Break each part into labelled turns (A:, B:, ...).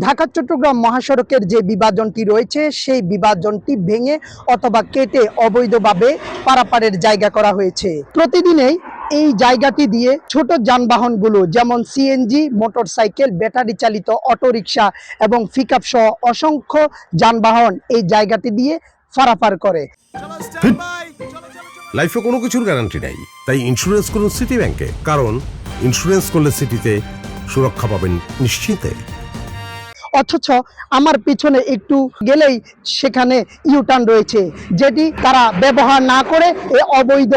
A: ঢাকা চট্টগ্রাম মহাসড়কের যে বিভাজনটি রয়েছে সেই বিভাজনটি ভেঙে অথবা কেটে অবৈধভাবে পারাপারের জায়গা করা হয়েছে। প্রতিদিনেই এই জায়গাটি দিয়ে ছোট যানবাহনগুলো যেমন সিএনজি, মোটরসাইকেল, ব্যাটারি চালিত অটোরিকশা এবং পিকআপ সহ অসংখ্য যানবাহন এই জায়গাটি দিয়ে পারাপার করে।
B: লাইফে কোনো কিছুর গ্যারান্টি নাই, তাই ইন্স্যুরেন্স করুন সিটি ব্যাংকে, কারণ ইন্স্যুরেন্স করলে সিটিতে সুরক্ষা পাবেন নিশ্চিন্তে।
A: অথচ আমার পিছনে একটু গেলেই সেখানে ইউটার্ন রয়েছে, যেটি তারা ব্যবহার না করে এই অবৈধ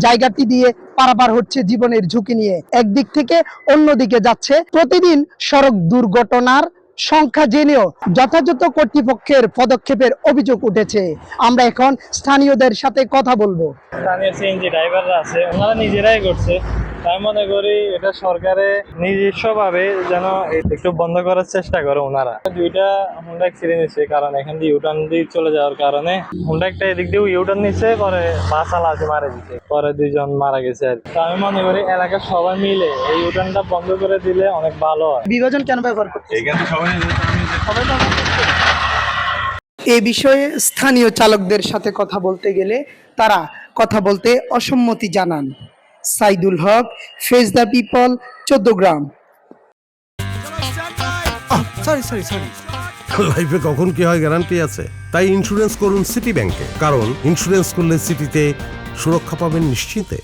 A: জায়গাটি দিয়ে পারাপার হচ্ছে জীবনের ঝুঁকি নিয়ে, একদিক থেকে অন্যদিকে যাচ্ছে। প্রতিদিন সড়ক দুর্ঘটনার সংখ্যা জেনেও যথাযথ কর্তৃপক্ষের পদক্ষেপের অভিযোগ উঠেছে। আমরা এখন স্থানীয়দের সাথে কথা বলবো।
C: স্থানীয় সিএনজি ড্রাইভাররা আছে, ওনারা নিজেরাই করছে। তাই মনে করি এটা সরকারে নিজস্বভাবে যেন একটু বন্ধ করার চেষ্টা করে ওনারা। দুইটা হুন্ডা অ্যাক্সিডেন্ট হয়েছে, কারণ এখান দিয়ে ইউটার্ন দিয়ে চলে যাওয়ার কারণে হুন্ডা একটা এদিক দিয়ে ইউটার্ন নিচ্ছে, পরে বাস আলাদা মারা দিচ্ছে, পরে দুইজন মারা গেছে আর কি। আমি মনে করি এলাকার সবাই মিলে এই ইউটার্নটা বন্ধ করে দিলে অনেক ভালো হয়।
A: বিভাজন কেন ব্যবহার করছে
C: সবাই
A: এ বিষয়ে স্থানীয় চালকদের সাথে কথা বলতে গেলে তারা কথা বলতে অসম্মতি জানান। সাইদুল হক, ফেস দ্য পিপল, চৌদ্দগ্রাম।
B: লাইফে কখন কি হয় গ্যারান্টি আছে, তাই ইন্স্যুরেন্স করুন সিটি ব্যাংকে, কারণ ইন্স্যুরেন্স করলে সিটিতে সুরক্ষা পাবেন নিশ্চিন্তে।